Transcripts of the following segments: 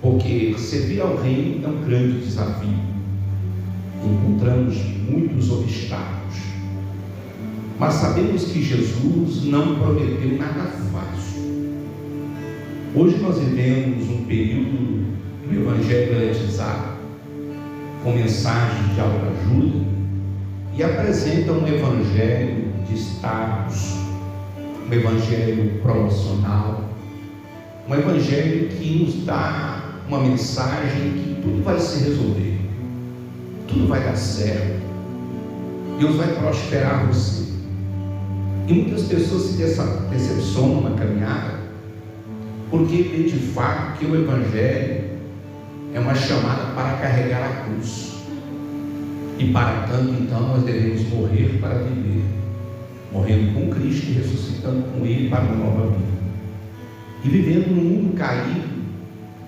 Porque servir ao reino é um grande desafio. Encontramos muitos obstáculos, mas sabemos que Jesus não prometeu nada fácil. Hoje nós vivemos um período do evangelho elitizado, com mensagens de autoajuda, e apresenta um evangelho de status, um evangelho promocional, um evangelho que nos dá uma mensagem que tudo vai se resolver, tudo vai dar certo, Deus vai prosperar você. E muitas pessoas se decepcionam na caminhada, porque vê de fato que o evangelho é uma chamada para carregar a cruz, e para tanto então nós devemos morrer para viver, morrendo com Cristo e ressuscitando com Ele para uma nova vida. E vivendo num mundo caído,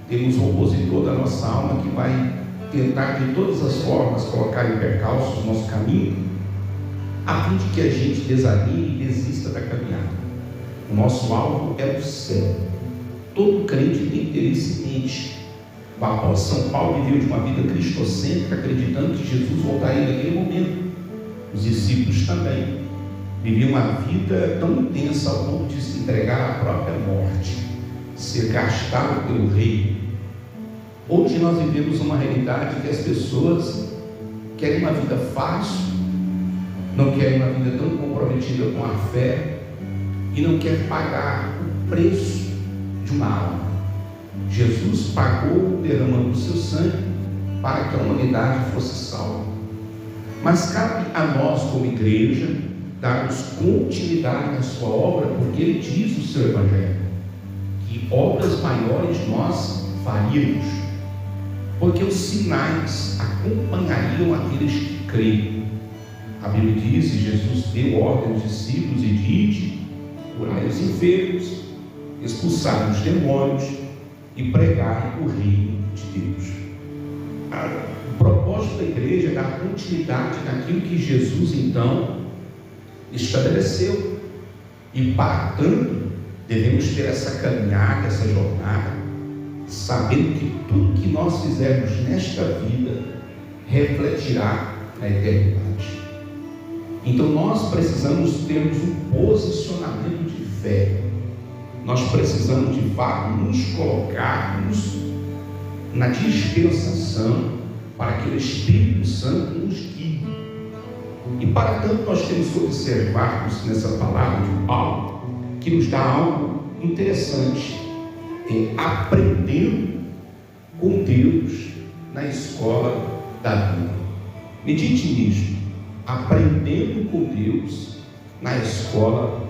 temos um opositor da nossa alma que vai tentar de todas as formas colocar em percalços o nosso caminho, a fim de que a gente desanime e desista da caminhada. O nosso alvo é o céu. Todo crente tem que ter isso em mente. O apóstolo São Paulo viveu de uma vida cristocêntrica, acreditando que Jesus voltaria naquele momento. Os discípulos também viviam uma vida tão intensa ao ponto de se entregar à própria morte, ser gastado pelo rei. Hoje nós vivemos uma realidade que as pessoas querem uma vida fácil, não querem uma vida tão comprometida com a fé e não quer pagar o preço de uma alma. Jesus pagou derramando o seu sangue para que a humanidade fosse salva. Mas cabe a nós, como igreja, darmos continuidade na sua obra, porque ele diz no seu evangelho que obras maiores nós faríamos, porque os sinais acompanhariam aqueles que creem. A Bíblia diz, e Jesus deu ordem aos discípulos, e disse: curai os enfermos, expulsai os demônios e pregai o reino de Deus. o propósito da igreja é dar continuidade naquilo que Jesus então estabeleceu. E para tanto, devemos ter essa caminhada, essa jornada, sabendo que tudo que nós fizermos nesta vida refletirá na eternidade. Então nós precisamos termos um posicionamento de fé. Nós precisamos de fato nos colocarmos na dispensação para que o Espírito Santo nos guie. E para tanto nós temos que observarmos nessa palavra de Paulo, que nos dá algo interessante, aprendendo com Deus na escola da vida. Medite nisto, aprendendo com Deus na escola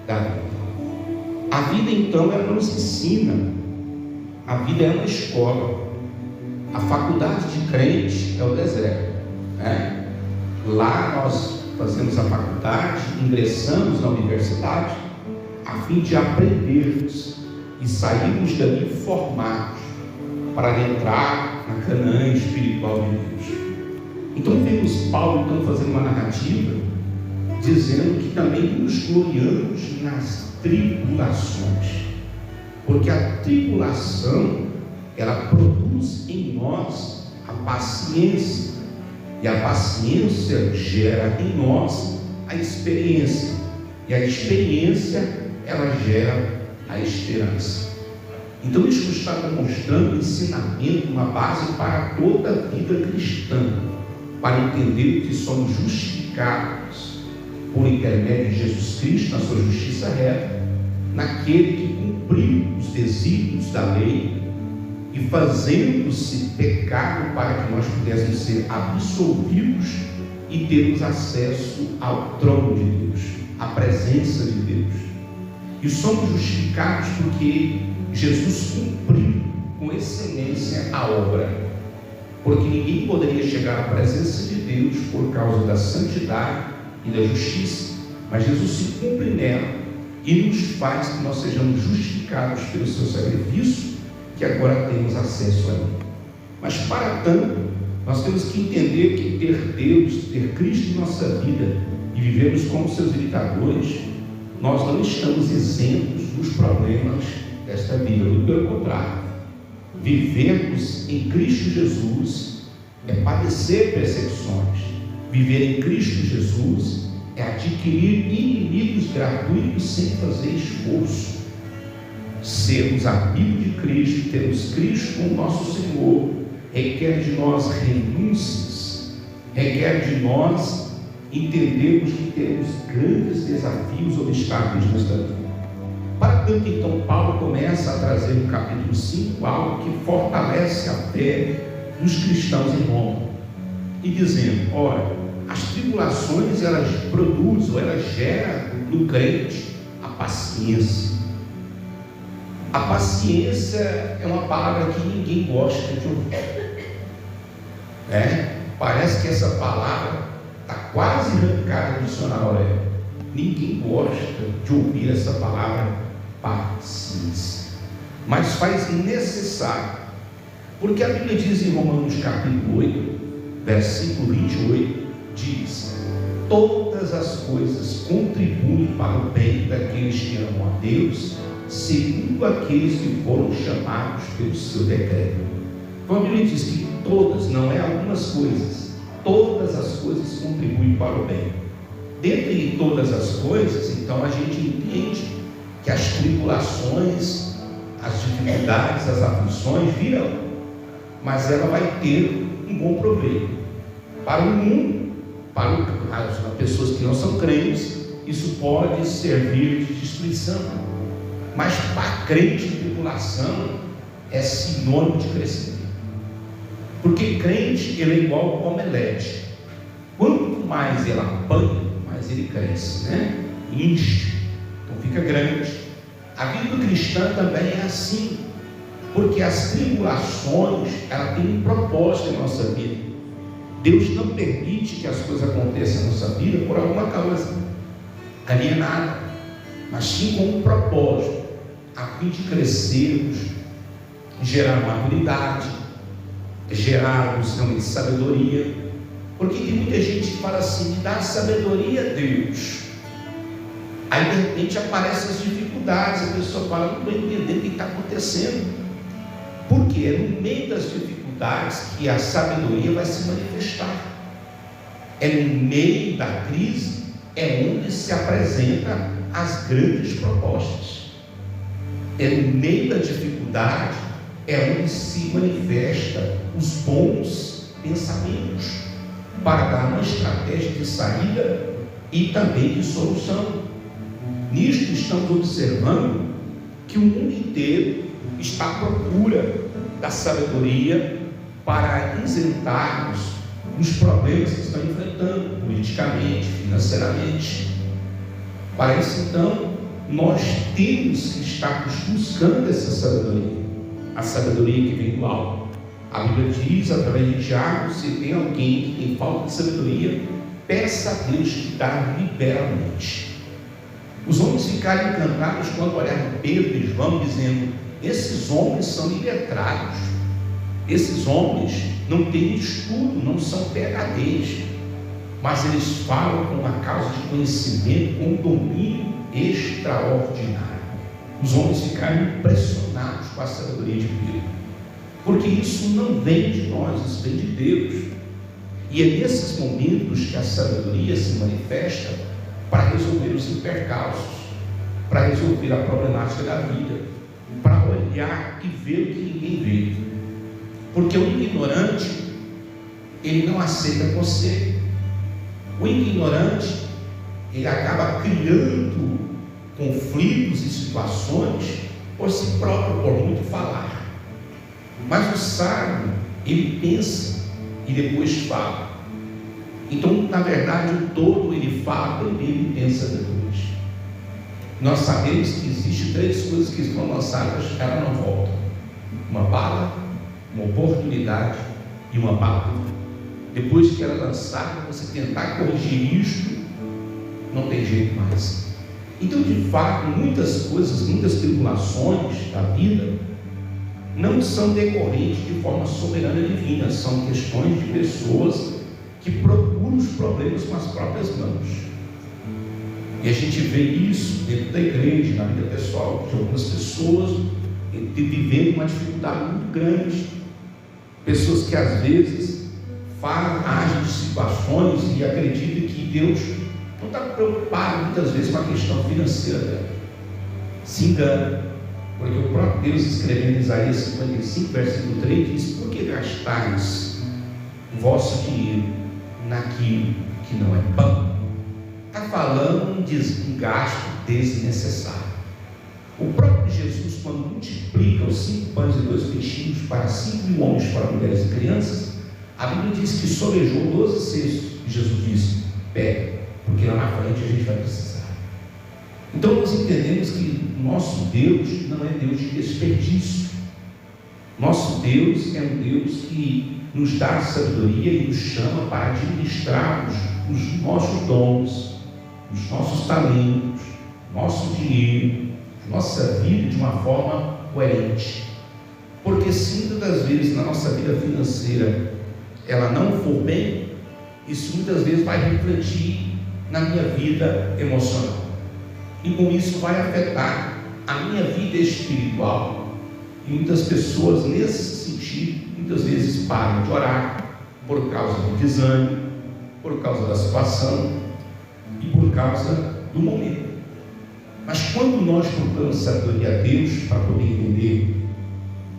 da vida. A vida então ela nos ensina, a vida é uma escola. A faculdade de crente é o deserto, né? Lá nós fazemos a faculdade, ingressamos na universidade, a fim de aprendermos e sairmos dali formados para entrar na Canaã espiritual de Deus. Então vemos Paulo então fazendo uma narrativa, dizendo que também nos gloriamos nas tribulações, porque a tribulação ela produz em nós a paciência, e a paciência gera em nós a experiência, e a experiência ela gera a esperança. Então isso está demonstrando um ensinamento, uma base para toda a vida cristã, para entender que somos justificados por intermédio de Jesus Cristo na sua justiça reta, naquele que cumpriu os desígnios da lei e fazendo-se pecado para que nós pudéssemos ser absolvidos e termos acesso ao trono de Deus, à presença de Deus. E somos justificados porque Jesus cumpriu com excelência a obra, porque ninguém poderia chegar à presença de Deus por causa da santidade e da justiça, mas Jesus se cumpre nela e nos faz que nós sejamos justificados pelo seu sacrifício, que agora temos acesso a ele. Mas para tanto, nós temos que entender que ter Deus, ter Cristo em nossa vida e vivermos como seus imitadores, nós não estamos isentos dos problemas desta vida, muito pelo contrário. Vivermos em Cristo Jesus é padecer perseguições. Viver em Cristo Jesus é adquirir inimigos gratuitos sem fazer esforço. Sermos amigos de Cristo, termos Cristo como nosso Senhor, requer de nós renúncias, requer de nós entendermos que temos grandes desafios, obstáculos nesta vida. Para tanto, então, Paulo começa a trazer no capítulo 5 algo que fortalece a fé dos cristãos em Roma, e dizendo: olha, as tribulações elas produzem, elas geram no crente a paciência. A paciência é uma palavra que ninguém gosta de ouvir, parece que essa palavra está quase arrancada do dicionário. Ninguém gosta de ouvir essa palavra paciência, mas faz necessário, porque a Bíblia diz em Romanos capítulo 8, versículo 28, diz: todas as coisas contribuem para o bem daqueles que amam a Deus, segundo aqueles que foram chamados pelo seu decreto. Então a Bíblia diz que todas, não é algumas coisas, todas as coisas contribuem para o bem. Dentre todas as coisas, então a gente entende que as tribulações, as dificuldades, as aflições virão, mas ela vai ter um bom proveito para o mundo, para as pessoas que não são crentes. Isso pode servir de destruição, mas para crente, tribulação é sinônimo de crescimento, porque crente ele é igual ao omelete. Quanto mais ele apanha, mais ele cresce, enche, então fica grande. A vida cristã também é assim, porque as tribulações ela tem um propósito em nossa vida. Deus não permite que as coisas aconteçam na nossa vida por alguma causa alienada, mas sim com um propósito, a fim de crescermos, gerar maturidade, gerarmos realmente sabedoria, porque tem muita gente que fala assim: me dá sabedoria, Deus. Aí de repente aparecem as dificuldades, a pessoa fala: não estou entendendo o que está acontecendo. Porque é no meio das dificuldades que a sabedoria vai se manifestar. É no meio da crise onde se apresentam as grandes propostas. É no meio da dificuldade onde se manifesta os bons pensamentos para dar uma estratégia de saída e também de solução. Nisto estamos observando que o mundo inteiro está à procura da sabedoria para isentarmos os problemas que estão enfrentando politicamente, financeiramente. Para isso, então, nós temos que estar buscando essa sabedoria, a sabedoria que vem do alto. A Bíblia diz, através de Tiago: se tem alguém que tem falta de sabedoria, peça a Deus que dá liberalmente. Os homens ficaram encantados quando olharam Pedro e João, dizendo: esses homens são iletrados, esses homens não têm estudo, não são PhDs, mas eles falam com uma causa de conhecimento, com um domínio extraordinário. Os homens ficaram impressionados com a sabedoria de Pedro, porque isso não vem de nós, isso vem de Deus. E é nesses momentos que a sabedoria se manifesta para resolver os percalços, para resolver a problemática da vida, para olhar e ver o que ninguém vê. Porque o ignorante, ele não aceita conselho. O ignorante, ele acaba criando conflitos e situações por si próprio, por muito falar. Mas o sábio, ele pensa e depois fala. Então, na verdade, o todo ele fala primeiro e pensa depois. Nós sabemos que existem 3 coisas que estão lançadas, ela não volta: uma bala, uma oportunidade e uma bala. Depois que ela é lançada, você tentar corrigir isto, não tem jeito mais. Então, de fato, muitas coisas, muitas tribulações da vida não são decorrentes de forma soberana e divina, são questões de pessoas que procuram os problemas com as próprias mãos. E a gente vê isso dentro da igreja, na vida pessoal, de algumas pessoas vivendo uma dificuldade muito grande. Pessoas que às vezes agem de situações e acreditam que Deus não está preocupado muitas vezes com a questão financeira dela. Se engana, porque o próprio Deus, escrevendo em Isaías 55, versículo 3, diz: por que gastais o vosso dinheiro naquilo que não é pão? Está falando de um gasto desnecessário. O próprio Jesus, quando multiplica os 5 pães e 2 peixinhos para 5.000 homens, para mulheres e crianças, a Bíblia diz que sobejou 12 cestos. E Jesus disse: pega, porque lá na frente a gente vai precisar. Então nós entendemos que nosso Deus não é Deus de desperdício. Nosso Deus é um Deus que nos dá sabedoria e nos chama para administrarmos os nossos dons, os nossos talentos, nosso dinheiro, nossa vida de uma forma coerente. Porque se muitas das vezes na nossa vida financeira ela não for bem, isso muitas vezes vai refletir na minha vida emocional, e com isso vai afetar a minha vida espiritual. E muitas pessoas nesse sentido, muitas vezes param de orar por causa do desânimo, por causa da situação e por causa do momento. Mas quando nós procuramos sabedoria a Deus para poder entender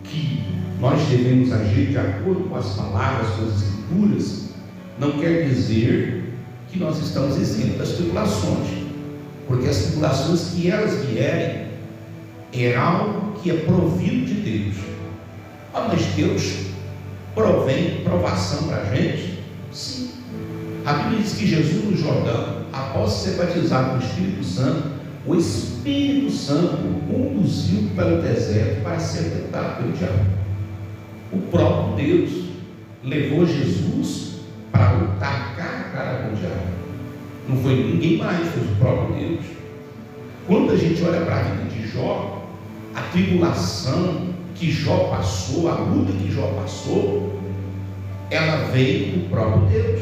que nós devemos agir de acordo com as palavras, com as escrituras, não quer dizer que nós estamos isentos das tribulações, porque as tribulações que elas vierem é algo que é provido de Deus. Mas Deus provém provação para a gente? Sim. A Bíblia diz que Jesus no Jordão, após ser batizado com o Espírito Santo, o Espírito Santo o conduziu pelo deserto para ser tentado pelo diabo. O próprio Deus levou Jesus para lutar cara a cara com o diabo. Não foi ninguém mais, foi o próprio Deus. Quando a gente olha para a vida de Jó, a tribulação que Jó passou, a luta que Jó passou, ela veio do próprio Deus.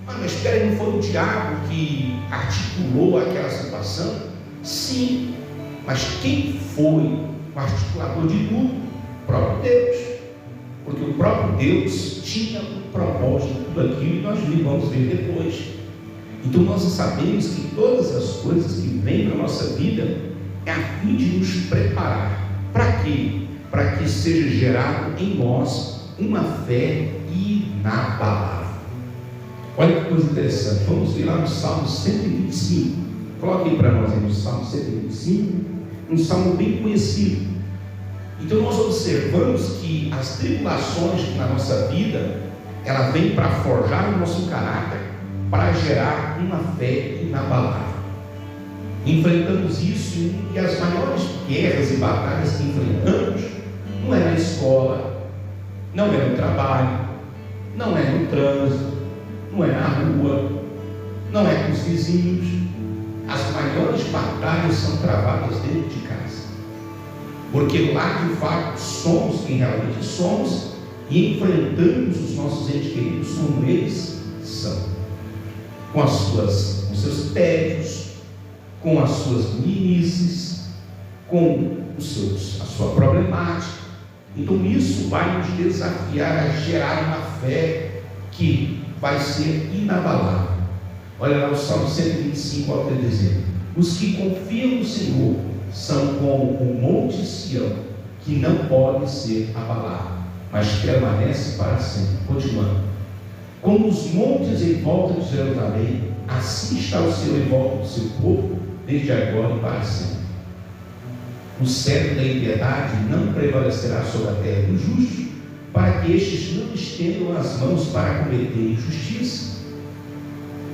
Mas espera aí, não foi o diabo que articulou aquela situação? Sim, mas quem foi o articulador de tudo? O próprio Deus. Porque o próprio Deus tinha um propósito de tudo aquilo, e nós vamos ver depois. Então nós sabemos que todas as coisas que vêm para a nossa vida é a fim de nos preparar. Para quê? Para que seja gerado em nós uma fé inabalável. Olha que coisa interessante, vamos ver lá no Salmo 125. Coloque aí para nós aí no Salmo 125, um salmo bem conhecido. Então nós observamos que as tribulações na nossa vida, ela vem para forjar o nosso caráter, para gerar uma fé inabalável. Enfrentamos isso, e as maiores guerras e batalhas que enfrentamos não é na escola, não é no trabalho, não é no trânsito, não é na rua, não é com os vizinhos. As maiores batalhas são travadas dentro de casa, porque lá de fato somos quem realmente somos e enfrentamos os nossos entes queridos como eles são, com os seus tédios, com as suas meninices, com a sua problemática. Então isso vai nos desafiar a gerar uma fé que vai ser inabalável. Olha lá o Salmo 125, ao dizer: os que confiam no Senhor são como o monte Sião, que não pode ser abalado, mas permanece para sempre. Continuando: como os montes em volta de Jerusalém, assim está o Senhor em volta do seu povo, desde agora e para sempre. O cetro da impiedade não prevalecerá sobre a terra dos justos, para que estes não estendam as mãos para cometer injustiça.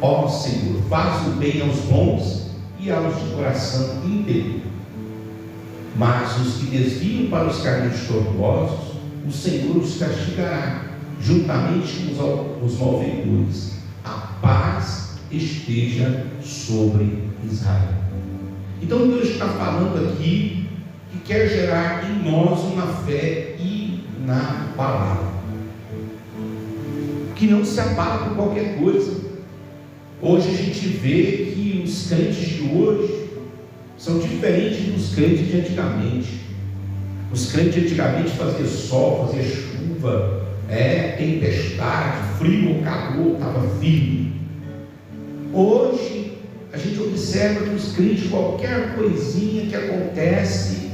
Ó Senhor, faz o bem aos bons e aos de coração íntegro. Mas os que desviam para os caminhos tortuosos, o Senhor os castigará, juntamente com os malfeitores. A paz esteja sobre Israel. Então Deus está falando aqui que quer gerar em nós uma fé inabalável, que não se abala por qualquer coisa. Hoje a gente vê que os crentes de hoje são diferentes dos crentes de antigamente. Os crentes de antigamente faziam sol, faziam chuva, tempestade, frio ou calor, estava firme. Hoje a gente observa que os crentes, qualquer coisinha que acontece,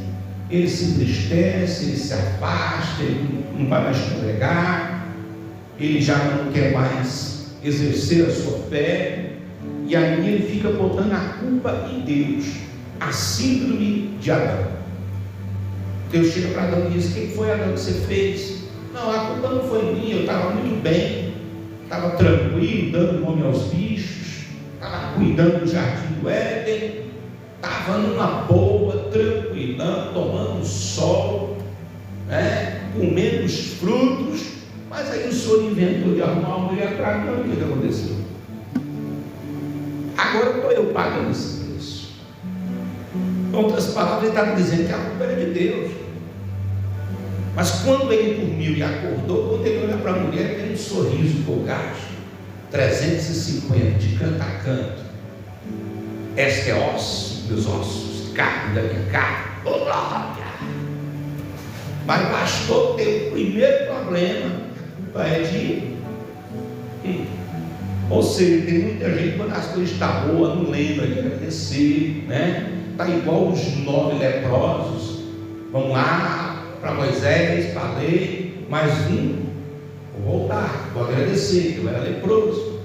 ele se entristece, ele se afasta, ele não vai mais congregar, ele já não quer mais exercer a sua fé, e aí ele fica botando a culpa em Deus, a síndrome de Adão. Deus chega para Adão e diz: quem foi, Adão, que você fez? Não, a culpa não foi minha, eu estava muito bem, estava tranquilo, dando nome aos bichos, estava cuidando do jardim do Éden, estava numa boa, tranquilão, tomando sol, comendo os frutos. Mas aí o Senhor inventou de arrumar uma mulher para mim. O que aconteceu? Agora estou eu pagando esse preço. Em outras palavras, ele estava dizendo que a culpa era de Deus. Mas quando ele dormiu e acordou, quando ele olha para a mulher, tem um sorriso colgate, 350 de canto a canto. Esta é osso, meus ossos, carne da minha carne. Oh, glória! Mas bastou ter o primeiro problema, é de. Ou seja, tem muita gente, quando as coisas estão boas, não lembra de agradecer, está igual os 9 leprosos, vão lá para Moisés, para a lei, mais vou voltar, vou agradecer, que eu era leproso.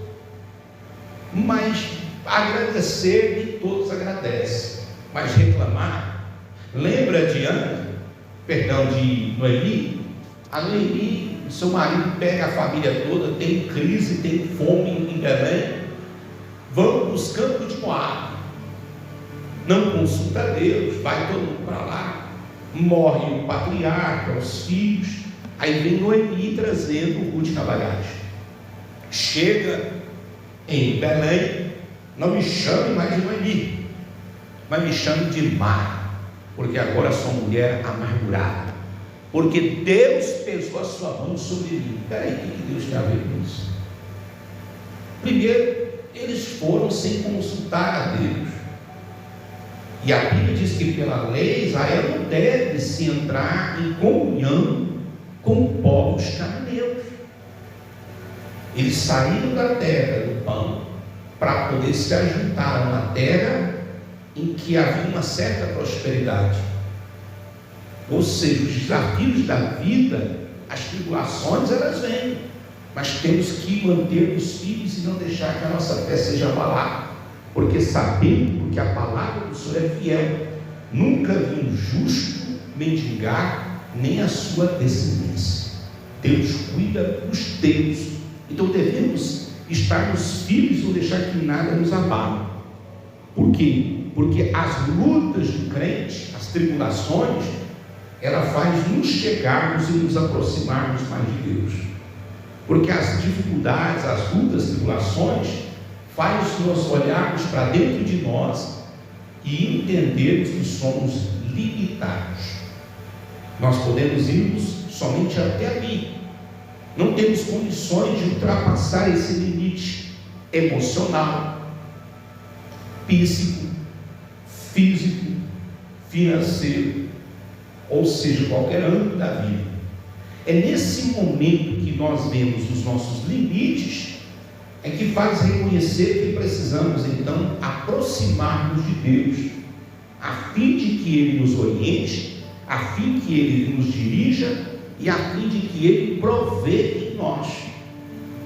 Mas agradecer, nem todos agradecem, mas reclamar. Lembra de de Noemi? A Noemi, seu marido pega a família toda, tem crise, tem fome em Belém, vão para os campos de Moabe, não consulta Deus, vai todo mundo para lá, morre o patriarca, os filhos, aí vem Noemi trazendo o Ruth na bagagem. Chega em Belém, não me chame mais de Noemi, mas me chame de Mara, porque agora sou mulher amargurada. porque Deus pesou a sua mão sobre mim. Espera aí, o que Deus tem a ver com isso? Primeiro, eles foram sem consultar a Deus. E a Bíblia diz que pela lei Israel não deve se entrar em comunhão com povos cananeus. Eles saíram da terra do pão para poder se ajuntar a uma terra em que havia uma certa prosperidade. Ou seja, os desafios da vida, as tribulações, elas vêm, mas temos que manter os filhos e não deixar que a nossa fé seja abalada, porque sabemos que a palavra do Senhor é fiel. Nunca vi um justo mendigar, nem a sua descendência. Deus cuida dos teus, então devemos estar nos filhos e não deixar que nada nos abale. Por quê? Porque as lutas do crente, as tribulações, ela faz nos chegarmos e nos aproximarmos mais de Deus. Porque as dificuldades, as lutas, as tribulações, faz nós olharmos para dentro de nós e entendermos que somos limitados. Nós podemos irmos somente até ali. Não temos condições de ultrapassar esse limite emocional, psíquico, físico, financeiro, ou seja, qualquer âmbito da vida. É nesse momento que nós vemos os nossos limites, é que faz reconhecer que precisamos então aproximar-nos de Deus, a fim de que Ele nos oriente, a fim de que Ele nos dirija e a fim de que Ele provê em nós.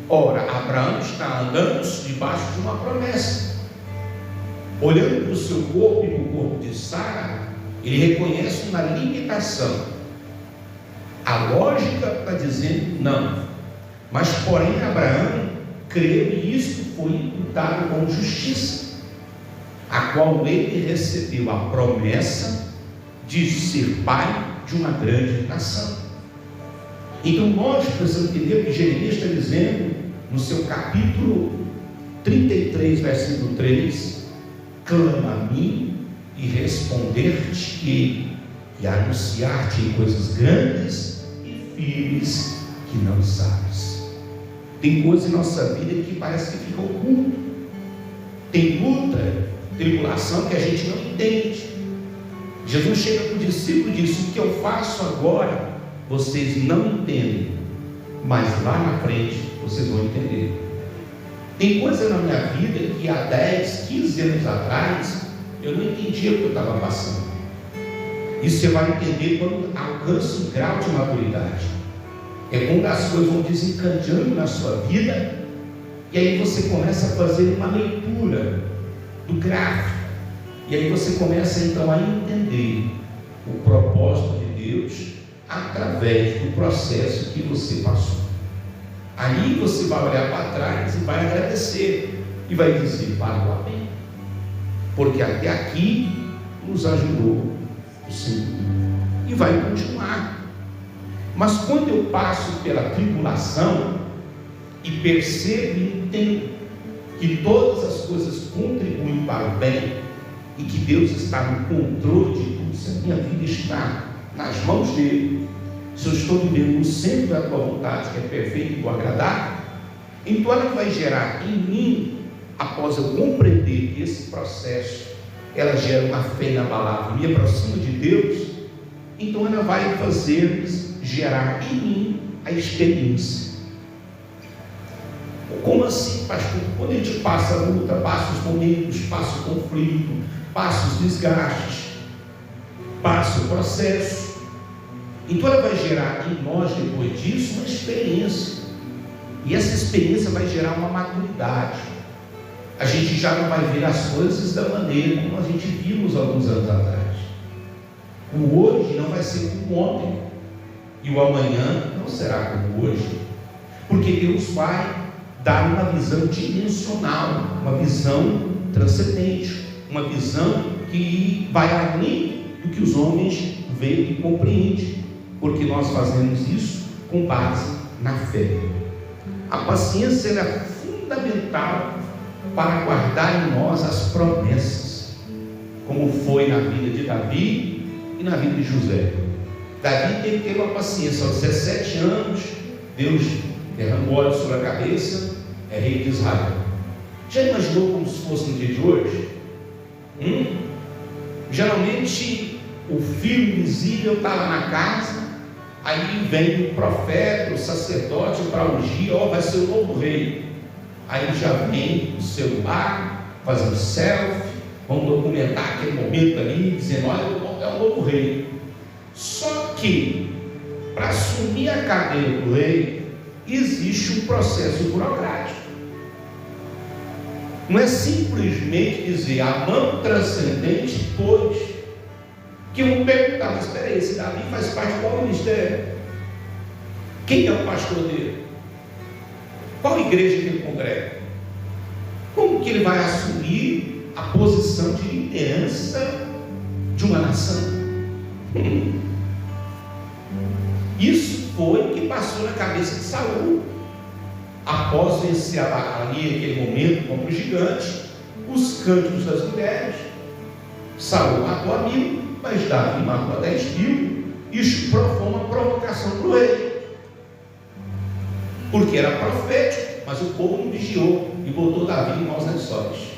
Ora, Abraão está andando debaixo de uma promessa. Olhando para o seu corpo e para o corpo de Sara, ele reconhece uma limitação. A lógica está dizendo não, mas porém Abraão creu e isso foi imputado como justiça, a qual ele recebeu a promessa de ser pai de uma grande nação. Então nós precisamos entender o que Jeremias está dizendo no seu capítulo 33, versículo 3: clama a mim e responder-te e anunciar-te coisas grandes e firmes que não sabes. Tem coisas em nossa vida que parece que fica oculto. Tem luta, tribulação que a gente não entende. Jesus chega para o discípulo e diz: o que eu faço agora vocês não entendem, mas lá na frente vocês vão entender. Tem coisa na minha vida que há 10, 15 anos atrás eu não entendia o que eu estava passando. Isso você vai entender quando alcança um grau de maturidade. É quando as coisas vão desencadeando na sua vida, e aí você começa a fazer uma leitura do gráfico, e aí você começa então a entender o propósito de Deus através do processo que você passou. Aí você vai olhar para trás e vai agradecer e vai dizer: valeu a pena, porque até aqui nos ajudou o Senhor, e vai continuar. Mas quando eu passo pela tribulação e percebo e entendo que todas as coisas contribuem para o bem e que Deus está no controle de tudo, se a minha vida está nas mãos dele, se eu estou vivendo no centro da tua vontade, que é perfeito e agradável, então ela vai gerar em mim, após eu compreender que esse processo, ela gera uma fé inabalável, me aproxima de Deus, então ela vai fazer gerar em mim a experiência. Como assim, pastor? Quando a gente passa a luta, passa os momentos, passa o conflito, passa os desgastes, passa o processo, então ela vai gerar em nós, depois disso, uma experiência, e essa experiência vai gerar uma maturidade. A gente já não vai ver as coisas da maneira como a gente vimos alguns anos atrás. O hoje não vai ser como ontem, e o amanhã não será como hoje, porque Deus vai dar uma visão dimensional, uma visão transcendente, uma visão que vai além do que os homens veem e compreendem, porque nós fazemos isso com base na fé. A paciência é fundamental para guardar em nós as promessas, como foi na vida de Davi e na vida de José. Davi teve que ter uma paciência. Aos 17 anos, Deus derramou óleo sobre a cabeça, é rei de Israel. Já imaginou como se fosse no dia de hoje? Geralmente o filho invisível está lá na casa, aí vem o profeta, o sacerdote para ungir, vai ser o novo rei. Aí já vem o celular, fazendo selfie, vamos documentar aquele momento ali, dizendo, olha, é o novo rei. Só que, para assumir a cadeira do rei, existe um processo burocrático. Não é simplesmente dizer, a mão transcendente pôs. Que eu perguntava, mas espera aí, esse Davi faz parte de qual ministério? Quem é o pastor dele? Qual igreja que ele congrega? Como que ele vai assumir a posição de liderança de uma nação? Isso foi o que passou na cabeça de Saul. Após vencer ali aquele momento contra o gigante, os cânticos das mulheres, Saul matou a 1000, mas Davi matou a 10.000. Isso foi uma provocação para o rei, porque era profético, mas o povo não vigiou e botou Davi em maus lençóis.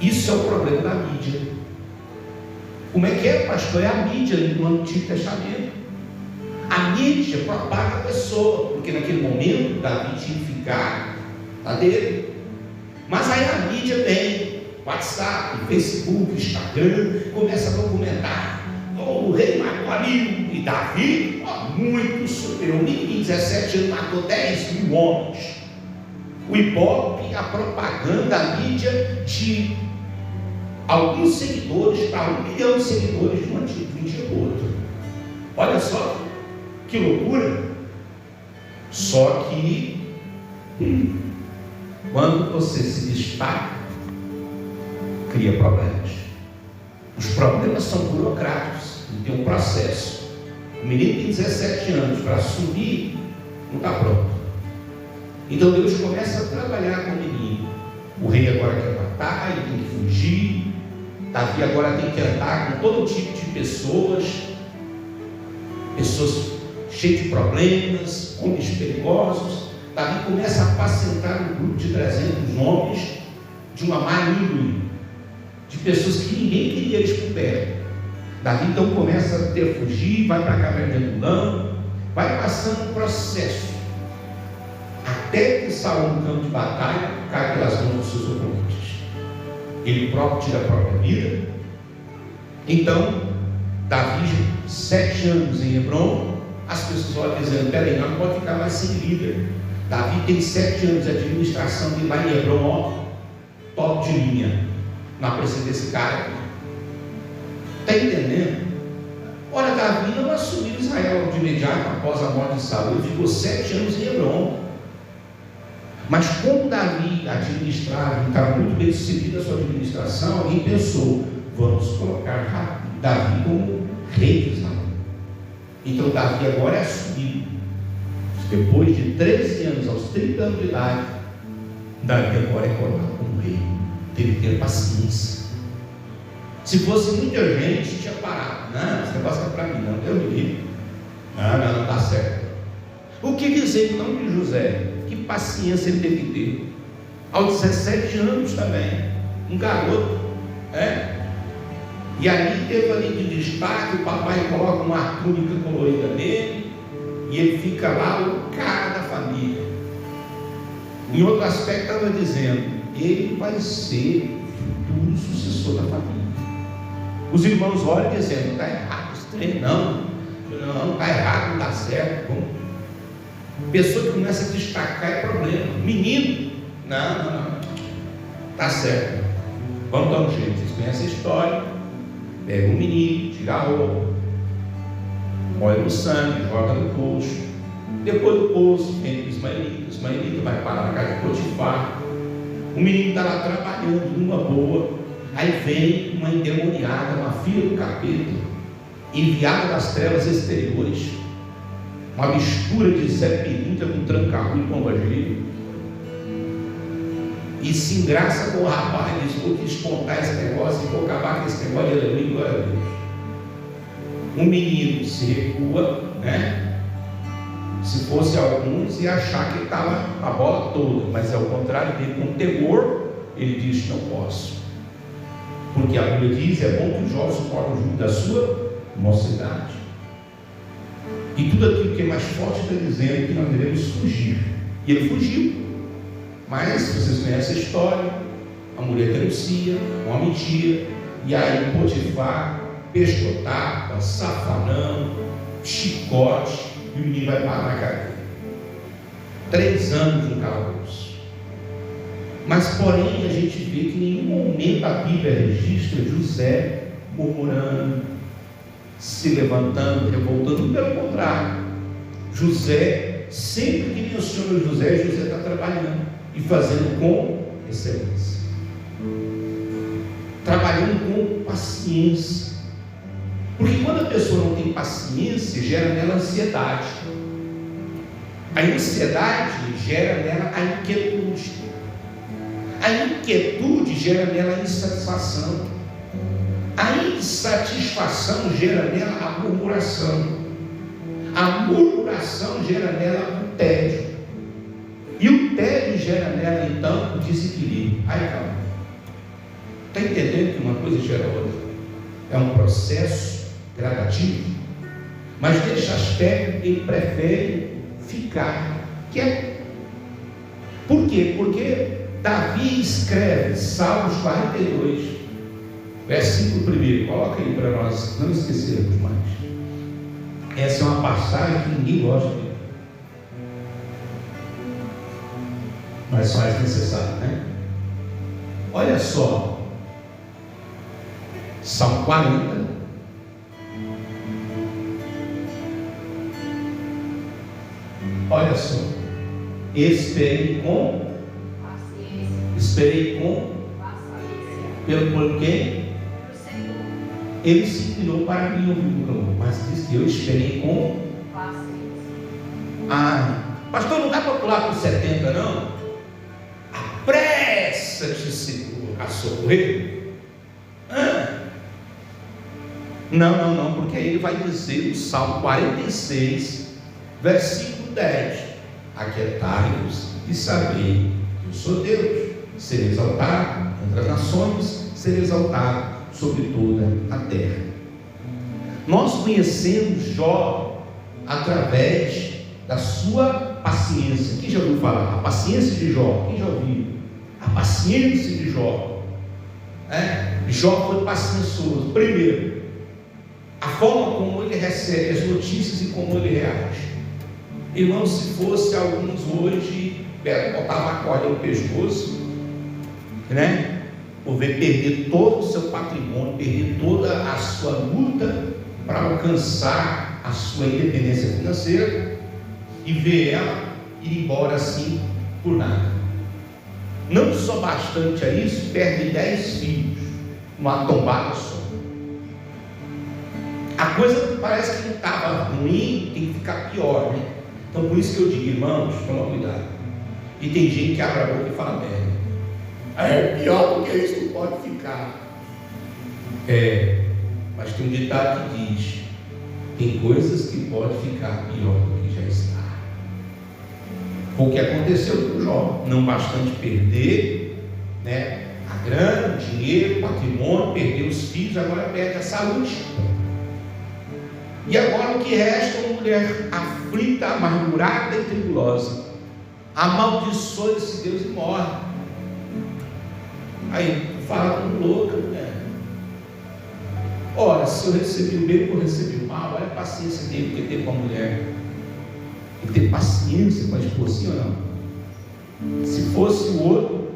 Isso é o problema da mídia. Como é que é, pastor? É a mídia no Antigo Testamento. A mídia propaga a pessoa, porque naquele momento Davi tinha que ficar lá dele. Mas aí a mídia vem, WhatsApp, Facebook, Instagram, começa a documentar. O rei matou a 1000 e Davi, muito superior. Um menino de 17 anos matou 10.000 homens. O Ibope, a propaganda, a mídia de alguns seguidores para 1 milhão de seguidores de um dia para o outro. Olha só que loucura. Só que quando você se destaca, cria problemas. Os problemas são burocráticos, não tem um processo. O menino tem 17 anos para assumir, não está pronto. Então Deus começa a trabalhar com o menino. O rei agora quer matar, ele tem que fugir. Davi agora tem que andar com todo tipo de pessoas cheias de problemas, homens perigosos. Davi começa a apacentar um grupo de 300 homens de uma má índole, de pessoas que ninguém queria eles por perto. Davi então começa a ter a fugir, vai para a caverna de Adulão, vai passando um processo, até que Saul, no campo de batalha, cai pelas mãos dos seus oponentes. Ele próprio tira a própria vida. Então, Davi, 7 anos em Hebrom, as pessoas olham dizendo, peraí, não pode ficar mais sem líder. Davi tem 7 anos de administração de lá em Hebrom, top de linha, na presença desse cara aqui. Está entendendo? Ora, Davi não assumiu Israel de imediato após a morte de Saul, ele ficou 7 anos em Hebrom. Mas como Davi administrava, estava muito bem sucedido a sua administração, alguém pensou, vamos colocar Davi como rei de Israel. Então Davi agora é assumido. Depois de 13 anos, aos 30 anos de idade, Davi agora é coroado como rei. Teve que ter paciência. Se fosse muita gente, tinha parado. Não, esse negócio é para mim, não, Deus me livre. Não dá certo. O que dizer então de José? Que paciência ele teve que ter. Aos 17 anos também, um garoto, e ali teve ali de destaque, o papai coloca uma túnica colorida nele, e ele fica lá o cara da família. Em outro aspecto estava dizendo, ele vai ser o futuro sucessor da família. Os irmãos olham dizendo, está errado esse trem, não, está errado, não dá certo. Pessoa que começa a destacar é problema. Menino, não, está certo, vamos dar um jeito. Vocês conhecem a história. Pega um menino, tira a roupa, molha no sangue, joga no poço. Depois do poço, vem o ismaelita vai parar na casa de Potifar. O menino está lá trabalhando numa boa. Aí vem uma endemoniada, uma filha do capeta, enviada das trevas exteriores, uma mistura de Zé Pirinta com Tranca-Rua e Pomba-Gira, e se engraça com o rapaz e diz, vou despontar esse negócio e vou acabar com esse negócio de aleluia e glória a Deus. um menino se recua, né? Se fosse alguns, ia achar que estava a bola toda, mas ao contrário dele, com temor, ele diz: não posso, porque a Bíblia diz: é bom que os jovens suportem o jugo da sua mocidade. E tudo aquilo que é mais forte está dizendo que nós devemos fugir. E ele fugiu. Mas vocês conhecem a história: a mulher denuncia uma mentira, e aí Potifar pescotapa, safanão, chicote, e o menino vai parar na cadeia. 3 anos no calabouço. Mas porém a gente vê que em nenhum momento a Bíblia registra José murmurando, se levantando, revoltando. Pelo contrário, José, sempre que menciona José está trabalhando e fazendo com excelência, trabalhando com paciência. Porque quando a pessoa não tem paciência, gera nela ansiedade. A ansiedade gera nela a inquietude. A inquietude gera nela a insatisfação. A insatisfação gera nela a murmuração. A murmuração gera nela o tédio. E o tédio gera nela, então, o desequilíbrio. Aí, calma. Está entendendo que uma coisa gera outra? É um processo gradativo. Mas nesse aspecto, ele prefere ficar quieto. Por quê? Porque Davi escreve Salmos 42, versículo 1. Coloca aí para nós não esquecermos mais. Essa é uma passagem que ninguém gosta de ler, mas faz necessário, né? Olha só, Salmo 40, olha só: esperei com paciência. Esperei com paciência. Pelo porquê? Ele se inclinou para mim, ouviu o clamor, mas diz que eu esperei com paciência. Pastor, não dá para pular por 70, não? Apressa-te, Senhor, a socorrer. Não, porque aí ele vai dizer o Salmo 46, versículo 10: aquietai-vos e sabei que eu sou Deus, serei exaltado entre as nações, serei exaltado sobre toda a terra. Nós conhecemos Jó através da sua paciência. Quem já ouviu falar? A paciência de Jó. Quem já ouviu? A paciência de Jó. Jó foi paciencioso. Primeiro, a forma como ele recebe as notícias e como ele reage. Irmão, se fosse alguns hoje, botava a corda no pescoço, né? Por ver perder todo o seu patrimônio, perder toda a sua luta para alcançar a sua independência financeira e ver ela ir embora assim por nada. Não só bastante a isso, perde 10 filhos numa tombada só. A coisa parece que não estava ruim, tem que ficar pior, né? Então por isso que eu digo, irmãos, toma cuidado. E tem gente que abre a boca e fala merda. É pior do que isso, não pode ficar. Mas tem um ditado que diz: tem coisas que pode ficar pior do que já está. Foi o que aconteceu com o Jó. Não bastante perder, né, a grana, o dinheiro, o patrimônio, perder os filhos, agora perde a saúde. E agora o que resta é uma mulher aflita, amargurada e tribulosa. Amaldiçoa esse Deus e morre. Aí fala como louca, né? Ora, se eu recebi o bem, eu recebi o mal. Olha a paciência dele que teve com a mulher. Ele teve paciência com a esposa, sim ou não? Se fosse o outro,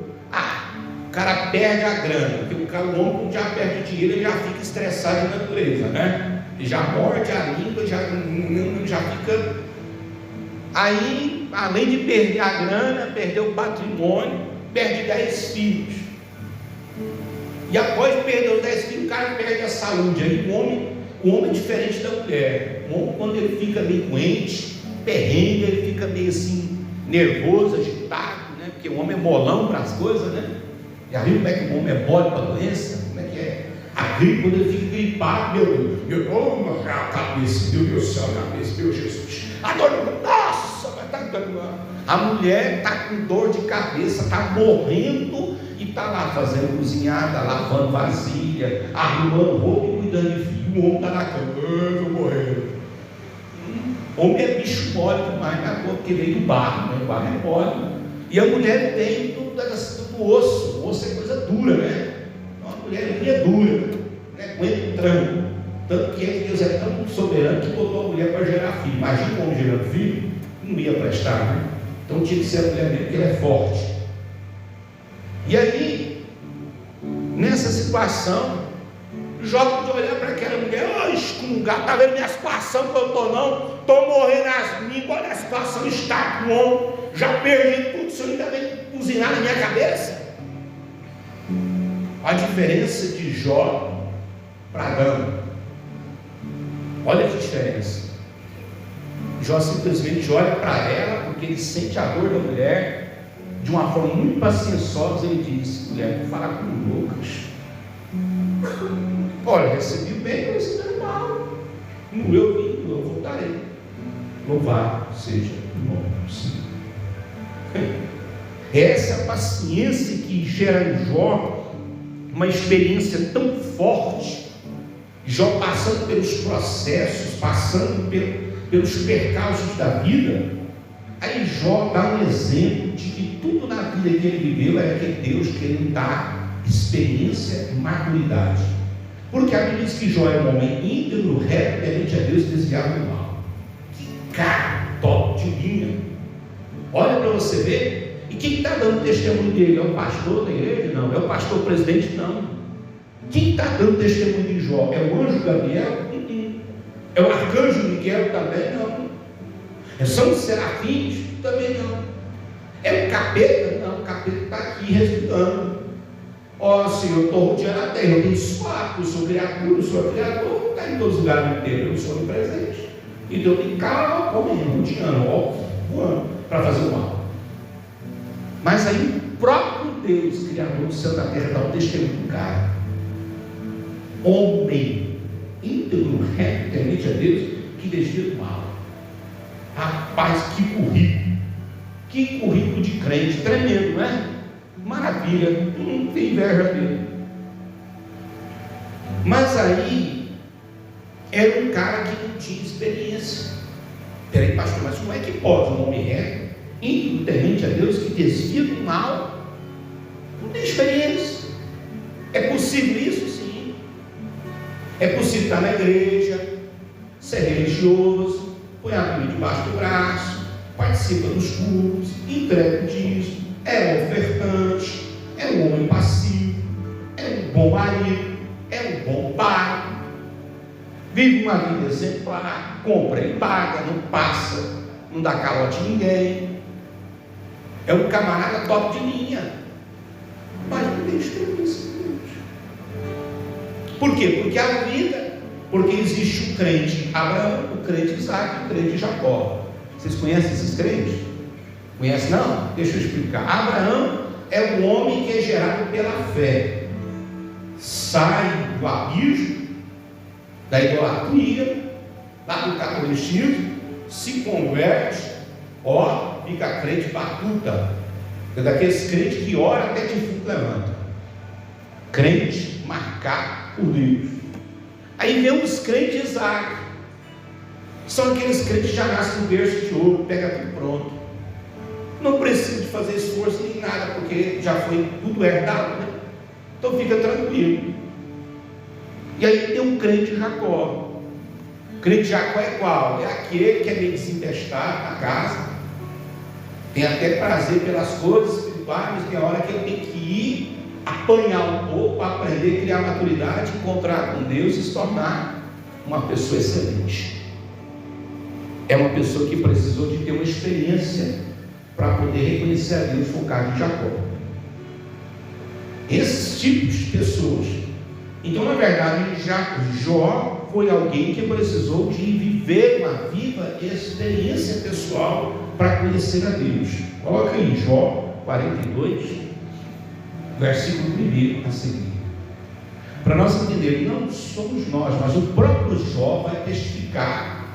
o cara perde a grana, porque o homem, quando já perde o dinheiro, ele já fica estressado de natureza, né? Ele já morde a língua, já fica. Aí, além de perder a grana, perdeu o patrimônio, perde 10 filhos. E após perder os 10 filhos, o cara perde a saúde. Aí o homem é diferente da mulher. O homem, quando ele fica meio doente, perrengue, ele fica meio assim, nervoso, agitado, né? Porque o homem é molão para as coisas, né? Já viu como é que o homem é mole para a doença? Como é que é? A gripe, quando ele fica gripado, meu Deus, a cabeça, meu Deus do céu, a cabeça, meu Jesus. A dor de nossa, vai estar dando. A mulher está com dor de cabeça, está morrendo e está lá fazendo cozinhada, lavando vasilha, arrumando roupa e cuidando de filho. O homem está na cama, eu vou morrer. Homem é bicho mole demais, né? Porque veio do barro, né? O barro é mole. E a mulher vem do osso. O osso é coisa dura, né? Então, a mulher é dura, né? Aguenta o tranco. Tanto que Deus é tão soberano que botou a mulher para gerar filho. Imagina como gerando filho, não ia prestar, né? Então tinha que ser a mulher mesmo, porque ela é forte. E aí, nessa situação, Jó podia olhar para aquela mulher, excomungado, está vendo minha situação que eu estou não? Estou morrendo as minhas, olha a situação está com o homem, já perdi tudo, o senhor ainda vem cozinhar na minha cabeça. A diferença de Jó para Adão, olha que diferença. Jó simplesmente olha para ela, porque ele sente a dor da mulher, de uma forma muito pacienciosa, ele diz: mulher, vou falar com Lucas. Olha, recebi o bem, eu recebi o mal. No eu vim, eu voltarei. Louvado seja o nome do Senhor. Essa é a paciência que gera em Jó uma experiência tão forte. Jó passando pelos processos, passando pelos percalços da vida. Aí Jó dá um exemplo de que tudo na vida que ele viveu era que Deus queria dar experiência e maturidade. Porque a Bíblia diz que Jó era um homem íntegro, reto, perante a Deus e desviado do mal. Que cara top de linha. Olha para você ver. E quem está dando testemunho dele? É o pastor da igreja? Não. É o pastor presidente? Não. Quem está dando testemunho de Jó? É o anjo Gabriel? É o arcanjo Miguel? Também não. São os serafins? Também não. É o capeta? Não. O capeta está aqui respirando. Ó Senhor, eu estou rodeando a terra, eu tenho suado, eu sou criatura, eu sou criador, está em todos os lugares do tempo, eu sou onipresente. Então eu tenho que ficar comendo, rodeando, voando, para fazer o mal. Mas aí o próprio Deus, Criador do céu e da terra, dá um testemunho do cara. Homem íntegro, reto, temente a Deus, que desvia do mal. Rapaz, que currículo! Que currículo de crente, tremendo, não é? Maravilha, não tem inveja dele. Mas aí era um cara que não tinha experiência. Peraí, pastor, mas como é que pode um homem reto, íntegro, temente a Deus, que desvia do mal, não tem experiência? É possível isso? Sim. É possível estar na igreja, ser religioso, põe a Bíblia debaixo do braço, participa dos cultos, entrega o dízimo, é ofertante, é um homem passivo, é um bom marido, é um bom pai, vive uma vida exemplar, compra e paga, não passa, não dá calote a ninguém, é um camarada top de linha, mas não tem experiência de Deus. Por quê? Porque a vida, porque existe o crente Abraão, o crente Isaac, o crente Jacó. Vocês conhecem esses crentes? Conhece? Não? Deixa eu explicar. Abraão é um homem que é gerado pela fé. Sai do abismo, da idolatria, lá do catolicismo, se converte, fica crente batuta. É daqueles crentes que ora até que defunto levanta. Crente marcado por Deus. Aí vem os crentes Isaac. São aqueles crentes que já nascem no berço de ouro, pega tudo pronto. Não precisa de fazer esforço nem nada, porque já foi tudo herdado, né? Então fica tranquilo. E aí tem um crente Jacó. O crente Jacó é qual? É aquele que é meio desintestado na casa, tem até prazer pelas coisas espirituais, mas tem hora que ele tem que ir apanhar um pouco para aprender, criar maturidade, encontrar com Deus e se tornar uma pessoa excelente. É uma pessoa que precisou de ter uma experiência para poder reconhecer a Deus, focar em Jacó. Esses tipos de pessoas. Então, na verdade, Jó foi alguém que precisou de viver uma viva experiência pessoal para conhecer a Deus. Coloca aí Jó 42, versículo 1 a seguir. para nós entendermos, não somos nós, mas o próprio Jó vai testificar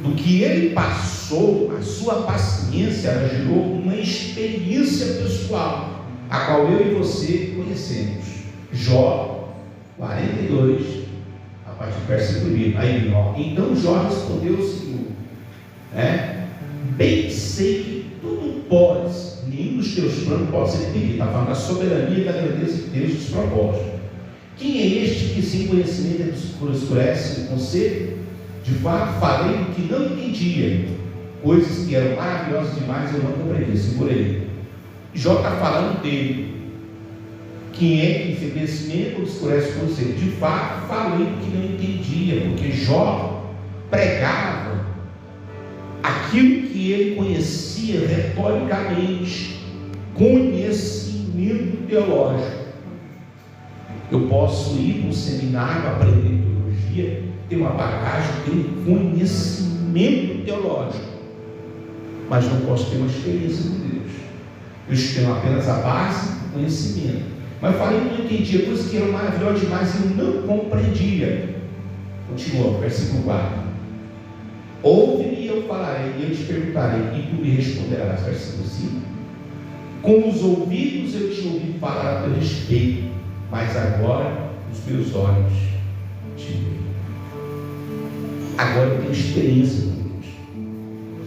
do que ele passou. A sua paciência, ela gerou uma experiência pessoal, a qual eu e você conhecemos. Jó 42, a partir do versículo 1. Aí, ó. Então Jó respondeu ao Senhor: bem sei que tu não podes, nenhum dos teus planos pode ser impedido. Está falando da soberania e da grandeza de Deus, dos propósitos. Quem é este que sem conhecimento escurece o conselho? De fato, falei do que não entendia, coisas que eram maravilhosas demais, eu não compreendi. Segurei. Jó está falando dele. Quem é que sem conhecimento escurece o conselho? De fato, falei do que não entendia, porque Jó pregava aquilo que ele conhecia retoricamente, conhecimento teológico. Eu posso ir para um seminário, aprender teologia, ter uma bagagem, ter um conhecimento teológico, mas não posso ter uma experiência com Deus. Eu tenho apenas a base do conhecimento. Mas eu falei que não entendia, coisas que eram maravilhosas demais e eu não compreendia. Continua, versículo 4. Ouve-me e eu falarei, e eu te perguntarei, e tu me responderás. Versículo 5. Com os ouvidos eu te ouvi falar a teu respeito, mas agora os meus olhos te veem. Agora eu tenho experiência com Deus.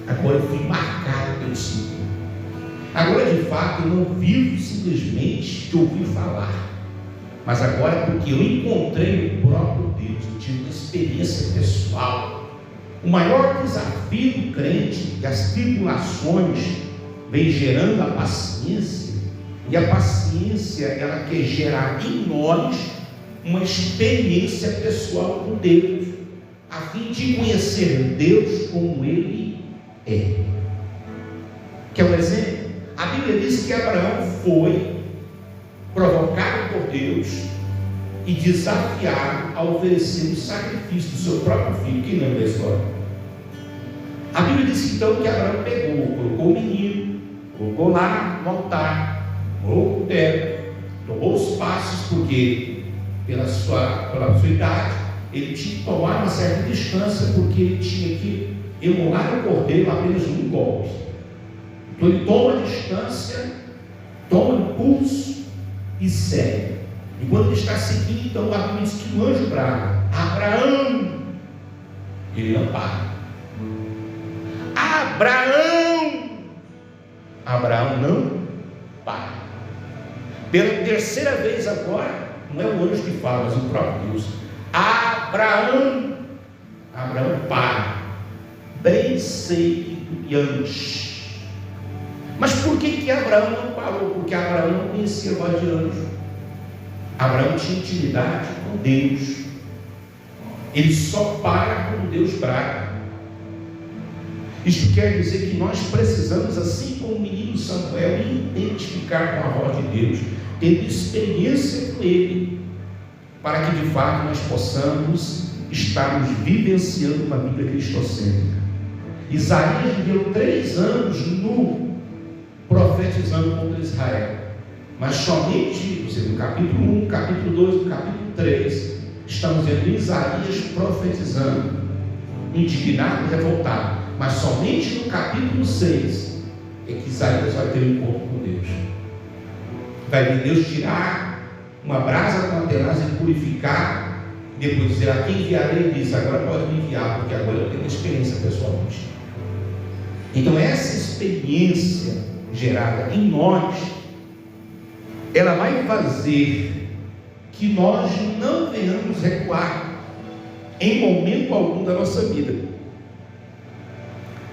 Agora eu fui marcado pelo Senhor. Agora de fato eu não vivo simplesmente de ouvir falar, mas agora porque eu encontrei o próprio Deus, eu tive uma experiência pessoal. O maior desafio do crente, que as tribulações vêm gerando a paciência, e a paciência ela quer gerar em nós uma experiência pessoal com Deus, a fim de conhecer Deus como Ele é. Quer um exemplo? A Bíblia diz que Abraão foi provocado por Deus e desafiado a oferecer o sacrifício do seu próprio filho. Quem lembra da história? A Bíblia diz então que Abraão pegou, colocou o menino, colocou lá no altar, colocou o teto, tomou os passos, porque pela sua idade ele tinha que tomar uma certa distância, porque ele tinha que emular o cordeiro apenas um golpe. Então ele toma a distância, toma o pulso e segue. E quando ele está seguindo, então a Bíblia diz que o anjo brava: Abraão! Ele não para. Abraão! Abraão não para. Pela terceira vez agora, não é o anjo que fala, mas o próprio Deus. Abraão! Abraão para. Bem sei que tu me amas. Mas por que Abraão não parou? Porque Abraão não conhecia a voz de anjo. Abraão tinha intimidade com Deus. Ele só para quando Deus brava. Isto quer dizer que nós precisamos, assim como o menino Samuel, identificar com a voz de Deus, ter experiência com Ele, para que de fato nós possamos estarmos vivenciando uma vida cristocêntrica. Isaías viveu 3 anos profetizando contra Israel, mas somente no capítulo 1, capítulo 2, no capítulo 3, estamos vendo Isaías profetizando, indignado e revoltado, mas somente no capítulo 6 é que Isaías vai ter um encontro com Deus. Vai ver Deus tirar uma brasa com a tenaz e purificar, e depois dizer: a quem enviarei? Ele diz: agora pode me enviar, porque agora eu tenho experiência pessoal contigo. Então essa experiência gerada em nós, ela vai fazer que nós não venhamos recuar em momento algum da nossa vida.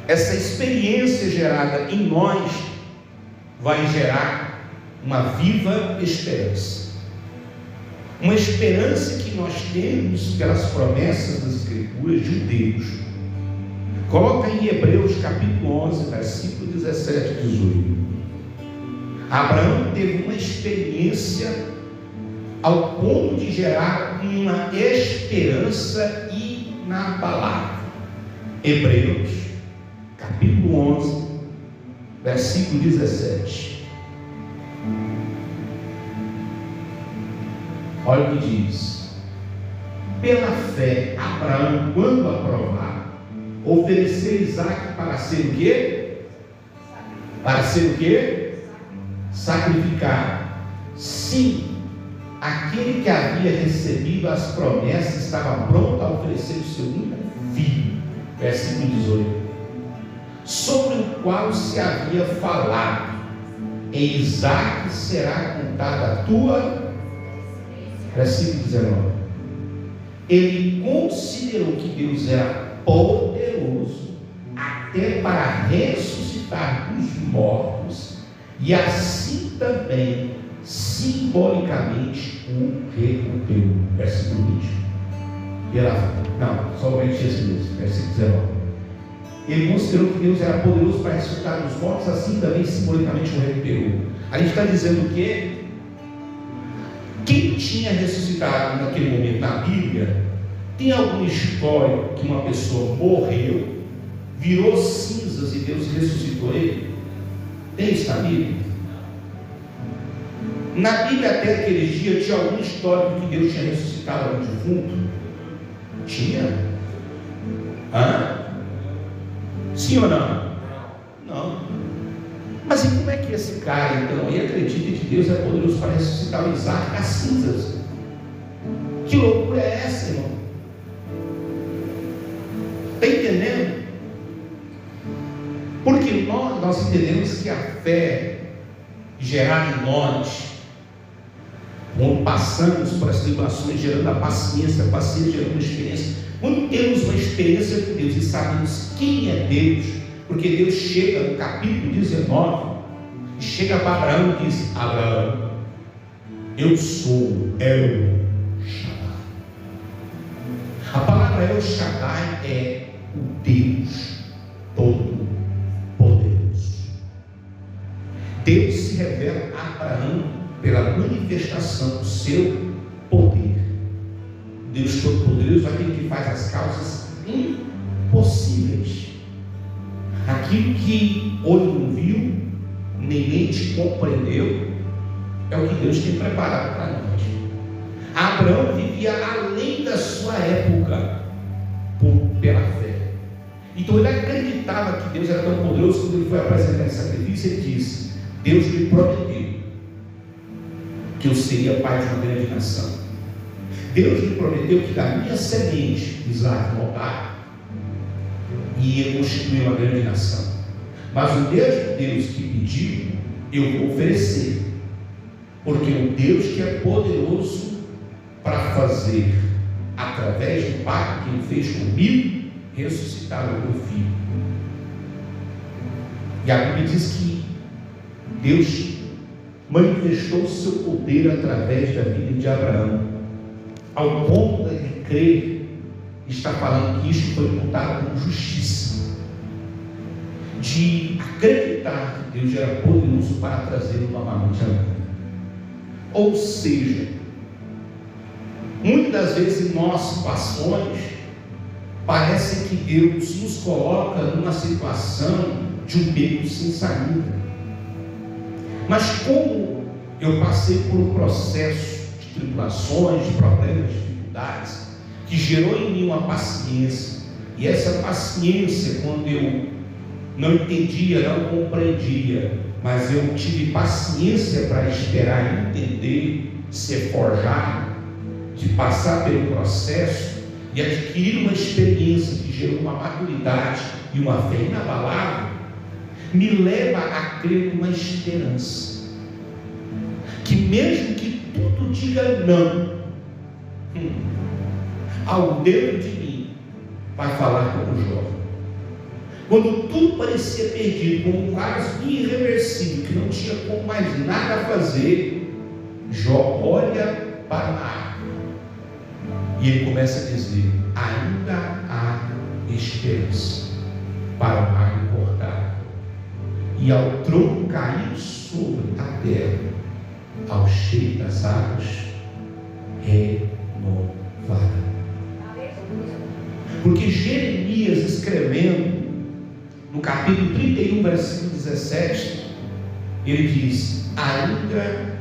Essa experiência gerada em nós vai gerar uma viva esperança, uma esperança que nós temos pelas promessas das Escrituras de um Deus. Coloca em Hebreus capítulo 11, versículo 17 e 18. Abraão teve uma experiência ao ponto de gerar uma esperança inabalável. Hebreus capítulo 11, versículo 17. Olha o que diz: pela fé, Abraão, quando aprovar, ofereceu Isaque para ser o quê? Para ser o quê? Sacrificado. Sim, aquele que havia recebido as promessas estava pronto a oferecer o seu único filho. Versículo 18. Sobre o qual se havia falado: em Isaque será contada a tua. Versículo 19. Ele considerou que Deus era poderoso até para ressuscitar dos mortos, e assim também simbolicamente o recuperou. Versículo 20. Somente esse mesmo. Versículo 19. Ele considerou que Deus era poderoso para ressuscitar dos mortos, assim também simbolicamente o recuperou. A gente está dizendo que quem tinha ressuscitado naquele momento na Bíblia, tem alguma história que uma pessoa morreu, virou cinzas e Deus ressuscitou ele? Tem isso na Bíblia? Na Bíblia até aqueles dias tinha alguma história de que Deus tinha ressuscitado algum defunto? Tinha? Sim ou não? Não. Mas e como é que esse cara então ele acredita que Deus é poderoso para ressuscitar o Isaque das cinzas? Que loucura é essa, irmão? Está entendendo? Porque nós entendemos que a fé gerada em nós, quando passamos por as tribulações, gerando a paciência gerando uma experiência. Quando temos uma experiência com Deus e sabemos quem é Deus, porque Deus chega no capítulo 19, e chega para Abraão e diz: Abraão, eu sou El Shaddai. A palavra El Shaddai é o Deus Todo-Poderoso. Deus se revela a Abraão pela manifestação do seu poder. Deus Todo-Poderoso é aquele que faz as causas impossíveis. Aquilo que olho não viu, nem mente compreendeu, é o que Deus tem preparado para nós. Abraão vivia além da sua época pela fé. Então ele acreditava que Deus era tão poderoso. Quando ele foi apresentar esse sacrifício, ele disse: Deus me prometeu que eu seria pai de uma grande nação. Deus me prometeu que da minha semente, Isaque, voltar, ia constituir uma grande nação. Mas o mesmo Deus que pediu, eu vou oferecer, porque o Deus que é poderoso para fazer, através do pacto que ele fez comigo, ressuscitar o meu filho. E a Bíblia diz que Deus manifestou o seu poder através da vida de Abraão, ao ponto de crer, está falando que isto foi contado como justiça, de acreditar que Deus era poderoso para trazê-lo novamente à vida. Ou seja, muitas das vezes em nossas situações, parece que Deus nos coloca numa situação de um beco sem saída. Mas como eu passei por um processo de tribulações, de problemas, de dificuldades, que gerou em mim uma paciência, e essa paciência, quando eu não entendia, não compreendia, mas eu tive paciência para esperar, entender, ser forjado, de passar pelo processo e adquirir uma experiência que gerou uma maturidade e uma fé inabalável, me leva a crer numa esperança, que mesmo que tudo diga não, ao dentro de mim vai falar como Jó. Quando tudo parecia perdido, como um caso irreversível, que não tinha como mais nada fazer, Jó olha para a árvore e ele começa a dizer: ainda há esperança para o mar cortar, e ao tronco cair sobre a terra, ao cheio das águas renovada. Porque Jeremias, escrevendo no capítulo 31, versículo 17, ele diz: ainda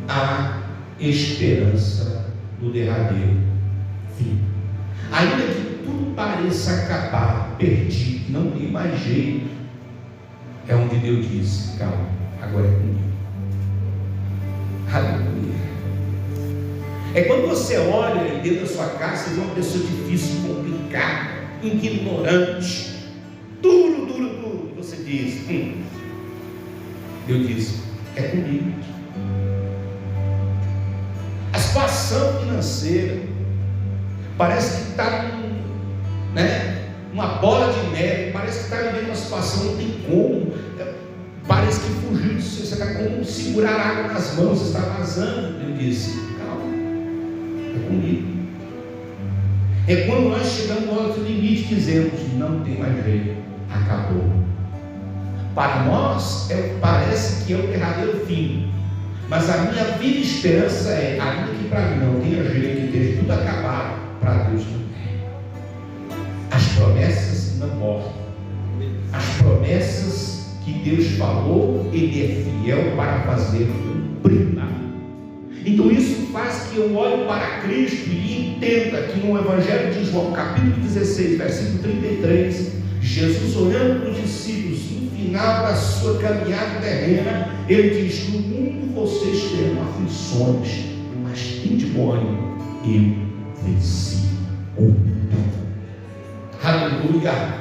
há esperança do derradeiro fim. Ainda que tudo pareça acabar, perdido, não tem mais jeito, é onde Deus diz: calma, agora é comigo. Aleluia. É quando você olha e dentro da sua casa e vê uma pessoa difícil, complicada, ignorante, duro, você diz: Deus diz, é comigo. A situação financeira parece que está uma bola de neve, parece que está vivendo uma situação, não tem como, parece que fugiu disso, você está como segurar água nas mãos, está vazando. Ele disse: calma, é comigo. É quando nós chegamos no nosso limite e dizemos: não tem mais jeito, acabou. Para nós parece que é o derradeiro fim, mas a minha vida e esperança é: ainda que para mim não tenha jeito, que esteja tudo acabado, para Deus não tem. As promessas não morrem. As promessas que Deus falou, Ele é fiel para fazer cumprir. Então isso faz que eu olhe para Cristo e entenda que no Evangelho de João, capítulo 16, versículo 33, Jesus olhando para os discípulos no final da sua caminhada terrena, Ele diz: no mundo vocês terão aflições, mas tem de bom ânimo, eu venci o mundo. Aleluia.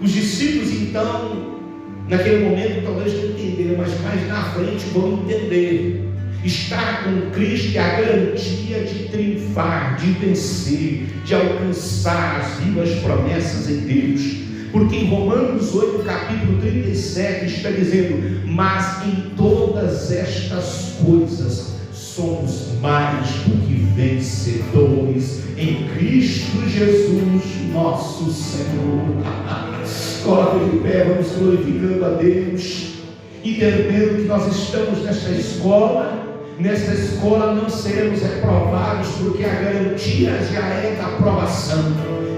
Os discípulos então, naquele momento talvez não entenderam, mas mais na frente vão entender. Estar com Cristo é a garantia de triunfar, de vencer, de alcançar as vivas promessas em Deus. Porque em Romanos 8, capítulo 37, está dizendo: mas em todas estas coisas somos mais do que vencedores em Cristo Jesus, nosso Senhor. Coloque de pé, vamos glorificando a Deus, entendendo que nós estamos nesta escola. Nesta escola não seremos reprovados, porque a garantia já é da aprovação.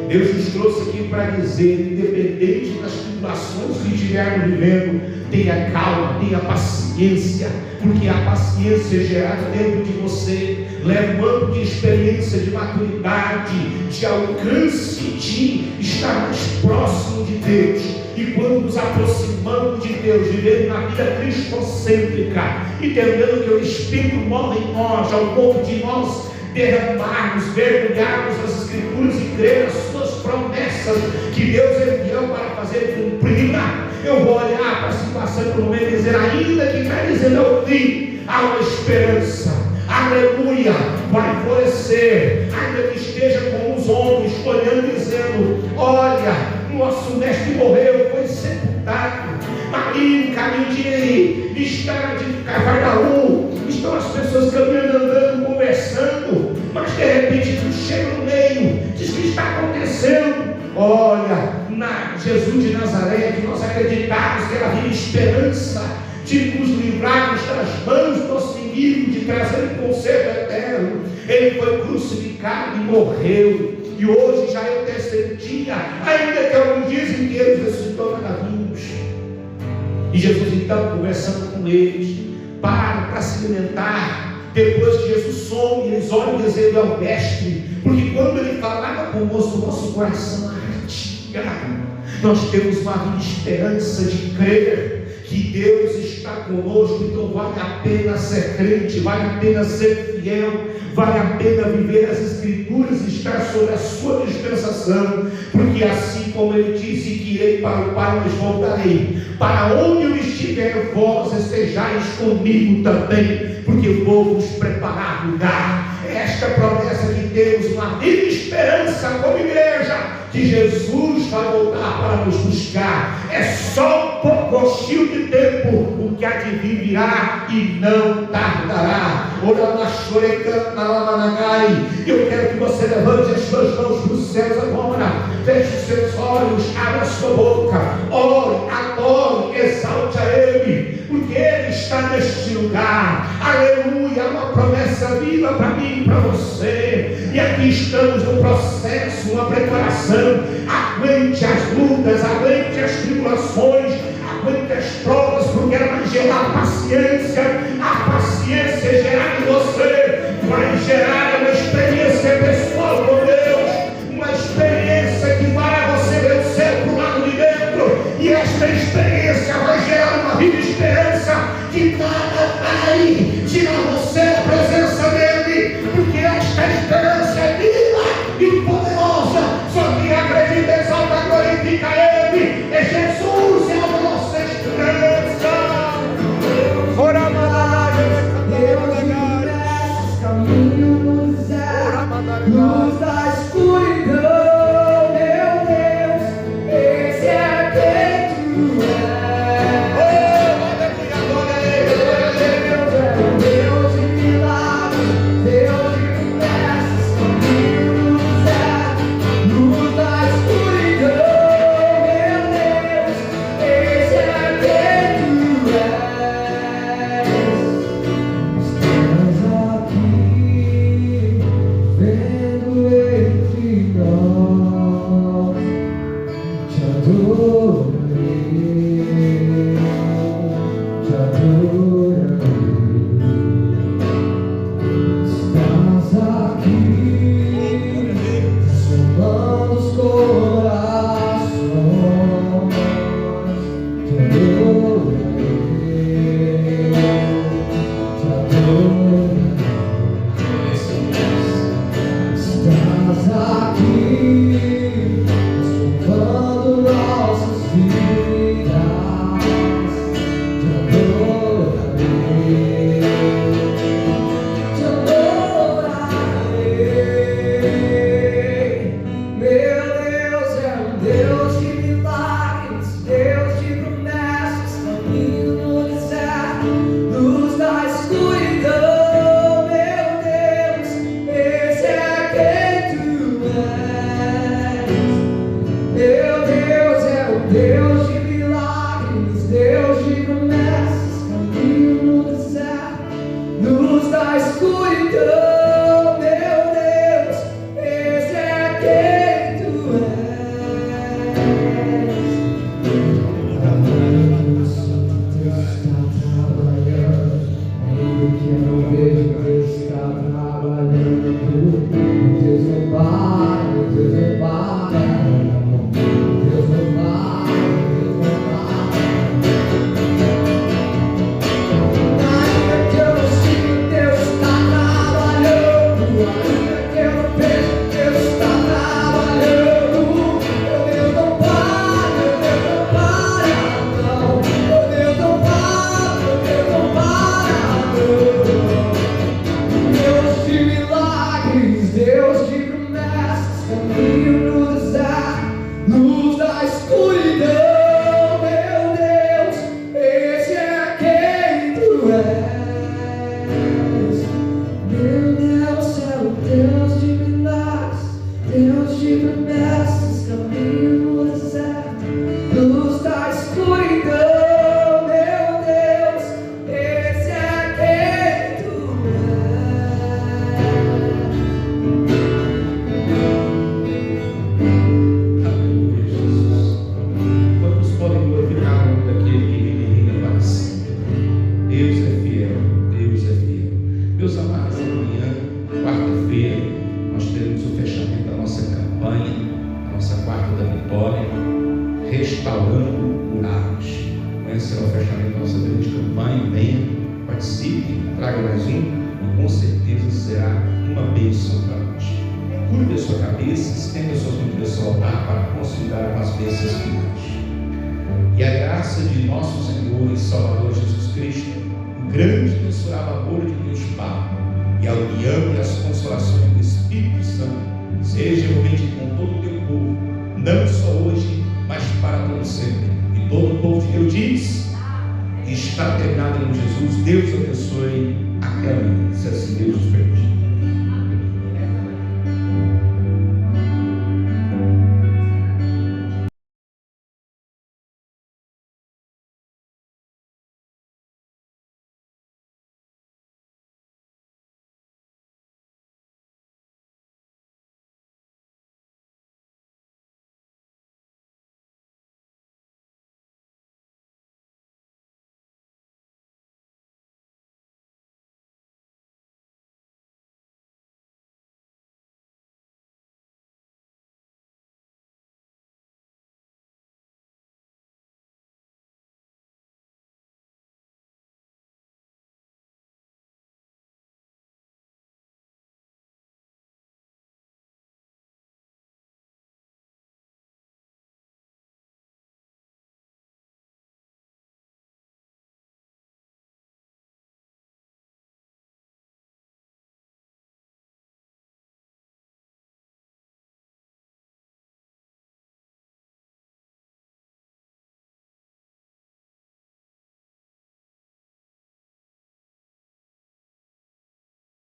Deus nos trouxe aqui para dizer: independente das tribulações que estivermos vivendo, tenha calma, tenha paciência, porque a paciência gerada dentro de você leva um ano de experiência, de maturidade, de alcance, de estar mais próximo de Deus. E quando nos aproximamos de Deus, vivendo na vida cristocêntrica, entendendo que o Espírito move em nós, ao ponto de nós derramarmos, mergulharmos nas Escrituras e crer nas suas promessas que Deus enviou para fazer cumprir, eu vou olhar para a situação e pelo menos dizer: ainda que está dizendo ao fim, há uma esperança. Aleluia, vai florescer, ainda que esteja com os homens olhando e dizendo: olha, nosso mestre morreu, foi sepultado, ali no caminho de estrada de Cafarnaum, estão as pessoas caminhando, andando, conversando, mas de repente tu chega no meio, diz: o que está acontecendo? Olha, Jesus de Nazaré, que nós acreditamos que havia esperança de nos livrarmos das mãos do nosso inimigo, de trazer um conserto eterno. Ele foi crucificado e morreu, e hoje já é o terceiro dia, ainda que alguns dizem que ele ressuscitou para vivos. E Jesus então, conversando com eles, para se alimentar. Depois que Jesus some, eles olham dizendo: é o mestre, porque quando ele falava conosco, o nosso coração ardia. Nós temos uma vida de esperança, de crer que Deus está conosco. Então vale a pena ser crente, vale a pena ser fiel, vale a pena viver as Escrituras e estar sob a sua dispensação, porque assim como ele disse que irei para o Pai, mas voltarei, para onde eu estiver, vós estejais comigo também, porque eu vou vos preparar lugar. Esta promessa que temos, uma viva esperança como igreja, que Jesus vai voltar para nos buscar. É só um pouquinho de tempo, o que há de vir virá e não tardará. Eu quero que você levante as suas mãos para os céus agora, feche os seus olhos, abra a sua boca, ore, adore, exalte a Ele, porque Ele está neste lugar. Aleluia, uma promessa viva para mim e para você. E aqui estamos no processo, uma preparação. Aguente as lutas, aguente as tribulações, aguente as provas, porque ela vai gerar paciência. A paciência gerada em você vai gerar uma experiência aí, tirar você da presença dele, porque esta esperança é viva e poderosa. Só que acredita, exalta, glorifica ele. É Jesus, é a nossa esperança. Luz da escuridão, meu Deus, esse é quem tu és. Deus de milagres, Deus de promessas, caminho do céu. Luz da escuridão, meu Deus, esse é quem tu és. Estás aqui, vendo entre nós, te adorarei, te adorarei. Estás aqui, somando os corações, te adorarei, te adorarei. Estás aqui, transformando nossas vidas, te adorarei, te adorarei. Meu Deus é um Deus de milagres, Deus de promessas, caminho no deserto, luz da escuridão. Meu Deus, esse é quem tu és. Meu Deus é o Deus de milagres, Deus de promessas, caminho no deserto, luz da escuridão. Meu Deus, esse é quem tu és. Deus está trabalhando, ainda que eu não vejo, Deus está trabalhando. Deus não para, Deus não para, Deus não para, Deus não para. Ainda que eu não sinta, Deus está trabalhando. Ainda que eu não veja, Deus está trabalhando. Meu Deus não para, meu Deus não para, não. Meu Deus não para, meu Deus não para, não. Deus de milagres, Deus de promessas, caminho no deserto, luz da escuridão. Meu Deus, esse é quem tu és. Meu Deus é o Deus de milagres, Deus de promessas, caminho no deserto, luz da escuridão. Meu Deus, esse é quem tu és. Aleluia, Jesus. Quantos podem glorificar o nome daquele que vive e reina para sempre? Deus é fiel, Deus é fiel. Meus amados, amanhã, quarta-feira, nós teremos o fechamento da nossa campanha, a nossa quarta da vitória, restaurando lares. Amanhã será o fechamento da nossa grande campanha. Venha, participe, traga mais um, e com certeza será uma bênção para nós. Curve a sua cabeça, estenda suas mãos no seu altar para consolidar as bênçãos finais. E a graça de nosso Senhor e Salvador Jesus Cristo, o grande e imensurável amor de Deus Pai, e a união e as consolações do Espírito Santo, seja realmente com todo o teu povo, não só hoje, mas para todo sempre. E todo o povo de Deus diz: está terminado em Jesus. Deus abençoe. Até amanhã, se assim Deus nos permitir.